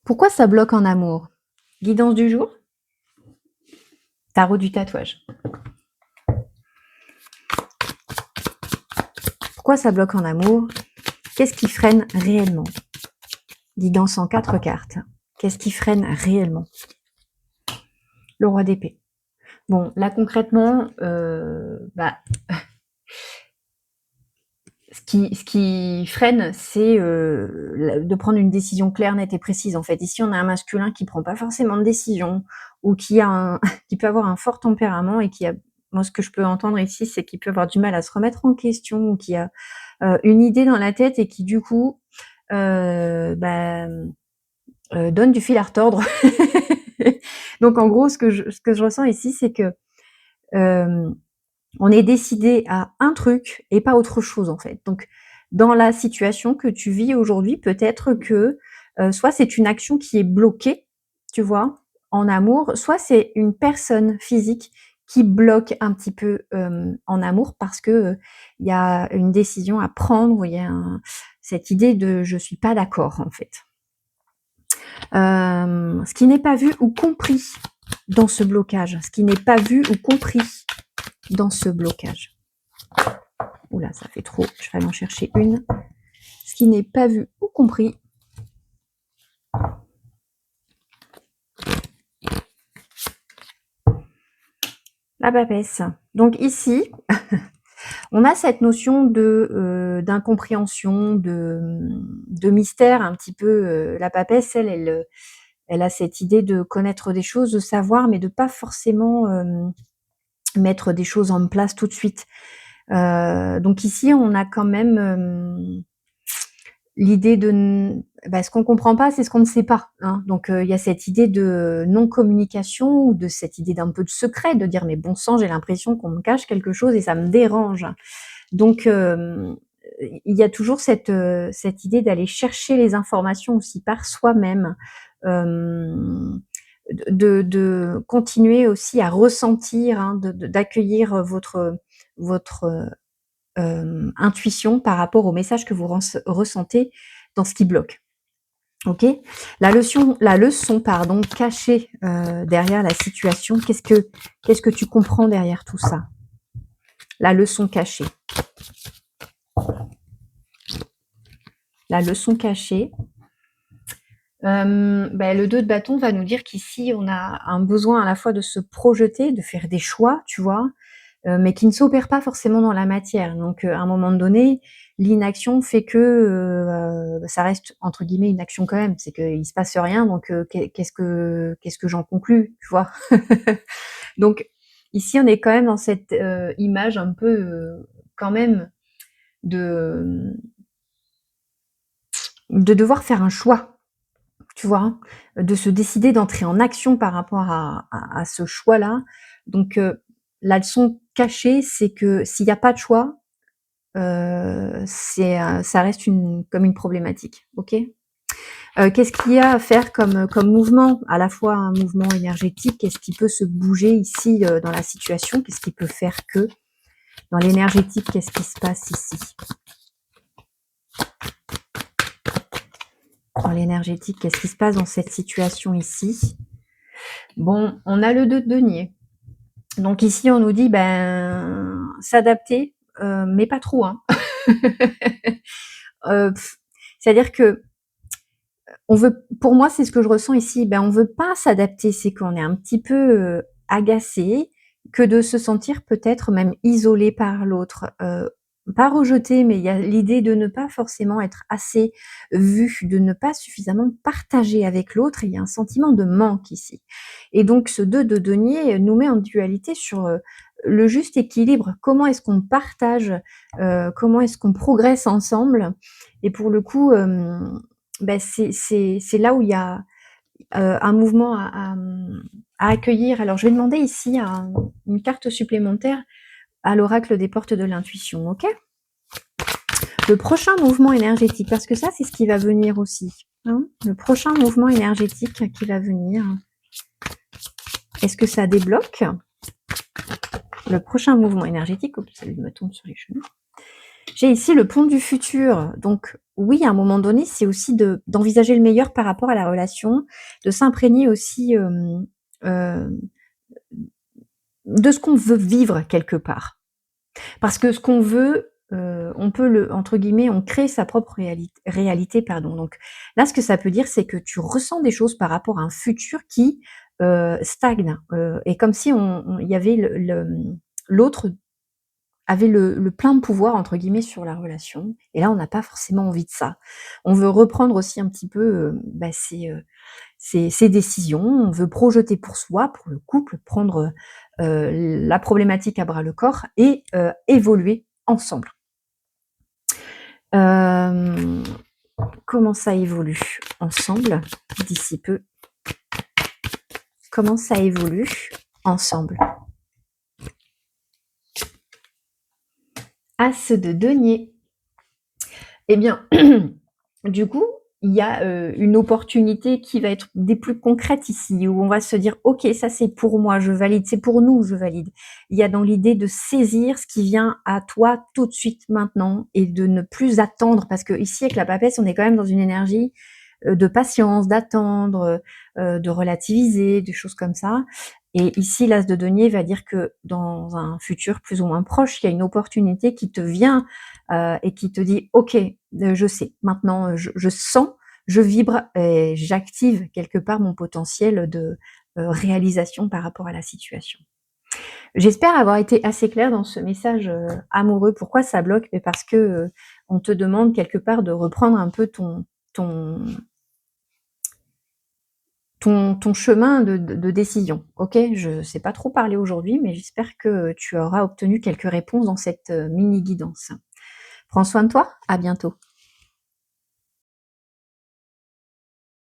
Pourquoi ça bloque en amour? Guidance du jour? Tarot du tatouage. Pourquoi ça bloque en amour? Qu'est-ce qui freine réellement? Guidance en 4 cartes. Qu'est-ce qui freine réellement? Le roi d'épée. Bon, là concrètement, ce qui freine, c'est de prendre une décision claire, nette et précise. En fait, ici, on a un masculin qui prend pas forcément de décision ou qui qui peut avoir un fort tempérament et qui a, moi, ce que je peux entendre ici, c'est qu'il peut avoir du mal à se remettre en question ou qui a une idée dans la tête et qui, du coup, donne du fil à retordre. Donc, en gros, ce que je ressens ici, c'est que on est décidé à un truc et pas autre chose, en fait. Donc, dans la situation que tu vis aujourd'hui, peut-être que soit c'est une action qui est bloquée, tu vois, en amour, soit c'est une personne physique qui bloque un petit peu en amour parce que il y a une décision à prendre, il y a cette idée de je suis pas d'accord, en fait. Ce qui n'est pas vu ou compris dans ce blocage, ce qui n'est pas vu ou compris dans ce blocage. Oula, ça fait trop, je vais aller en chercher une. Ce qui n'est pas vu ou compris. La papesse. Donc ici, on a cette notion d'incompréhension, de mystère un petit peu. La papesse, elle a cette idée de connaître des choses, de savoir, mais de pas forcément mettre des choses en place tout de suite. Donc ici, on a quand même l'idée de ce qu'on comprend pas, c'est ce qu'on ne sait pas. Hein. Donc il y a cette idée de non-communication ou de cette idée d'un peu de secret, de dire mais bon sang, j'ai l'impression qu'on me cache quelque chose et ça me dérange. Donc il y a toujours cette idée d'aller chercher les informations aussi par soi-même, de continuer aussi à ressentir, hein, d'accueillir votre intuition par rapport au message que vous ressentez dans ce qui bloque. Ok, la leçon pardon, cachée derrière la situation, qu'est-ce que tu comprends derrière tout ça? La leçon cachée. La leçon cachée. Le 2 de bâton va nous dire qu'ici, on a un besoin à la fois de se projeter, de faire des choix, tu vois, mais qui ne s'opère pas forcément dans la matière. Donc, à un moment donné, l'inaction fait que ça reste entre guillemets une action quand même. C'est qu'il se passe rien, donc qu'est-ce que j'en conclus, tu vois? Donc ici, on est quand même dans cette image un peu quand même de devoir faire un choix, tu vois? De se décider d'entrer en action par rapport à ce choix-là. Donc la leçon cachée, c'est que s'il y a pas de choix, ça reste comme une problématique, OK? Qu'est-ce qu'il y a à faire comme mouvement? À la fois un mouvement énergétique, qu'est-ce qui peut se bouger ici, dans la situation? Qu'est-ce qui peut faire que? Dans l'énergétique, qu'est-ce qui se passe ici? Dans l'énergétique, qu'est-ce qui se passe dans cette situation ici? Bon, on a le 2 de denier. Donc ici, on nous dit, s'adapter, mais pas trop, hein. C'est-à-dire que pour moi, c'est ce que je ressens ici, on veut pas s'adapter, c'est qu'on est un petit peu agacé, que de se sentir peut-être même isolé par l'autre. Pas rejeté, mais il y a l'idée de ne pas forcément être assez vu, de ne pas suffisamment partager avec l'autre. Il y a un sentiment de manque ici. Et donc ce 2 de denier nous met en dualité sur le juste équilibre. Comment est-ce qu'on partage, comment est-ce qu'on progresse ensemble? Et pour le coup, c'est là où il y a un mouvement à accueillir. Alors je vais demander ici une carte supplémentaire à l'oracle des portes de l'intuition, ok? Le prochain mouvement énergétique, parce que ça c'est ce qui va venir aussi. Hein, le prochain mouvement énergétique qui va venir. Est-ce que ça débloque? Le prochain mouvement énergétique, oups, ça me tombe sur les cheveux. J'ai ici le pont du futur, donc oui, à un moment donné, c'est aussi d'envisager le meilleur par rapport à la relation, de s'imprégner aussi, de ce qu'on veut vivre quelque part. Parce que ce qu'on veut, on peut le entre guillemets, on crée sa propre réalité, pardon. Donc là, ce que ça peut dire, c'est que tu ressens des choses par rapport à un futur qui, stagne, et comme si il y avait l'autre avait le «plein de pouvoir» entre guillemets sur la relation et là, on n'a pas forcément envie de ça. On veut reprendre aussi un petit peu, bah, ses décisions, on veut projeter pour soi, pour le couple, prendre, la problématique à bras le corps et évoluer ensemble. Hem, comment ça évolue ensemble d'ici peu? Comment ça évolue ensemble? As de denier. Eh bien, du coup, il y a, une opportunité qui va être des plus concrètes ici, où on va se dire: «OK, ça c'est pour moi, je valide, c'est pour nous, je valide». Il y a dans l'idée de saisir ce qui vient à toi tout de suite, maintenant et de ne plus attendre parce qu'ici avec la papesse, on est quand même dans une énergie, de patience, d'attendre, de relativiser, des choses comme ça et ici l'as de denier va dire que dans un futur plus ou moins proche, il y a une opportunité qui te vient, et qui te dit: «OK, je sais, maintenant, je sens, je vibre et j'active quelque part mon potentiel de, réalisation par rapport à la situation». J'espère avoir été assez claire dans ce message, amoureux. Pourquoi ça bloque? Mais parce que, on te demande quelque part de reprendre un peu ton ton chemin de décision. OK? Je sais pas trop parler aujourd'hui, mais j'espère que tu auras obtenu quelques réponses dans cette, mini guidance. Prends soin de toi, à bientôt.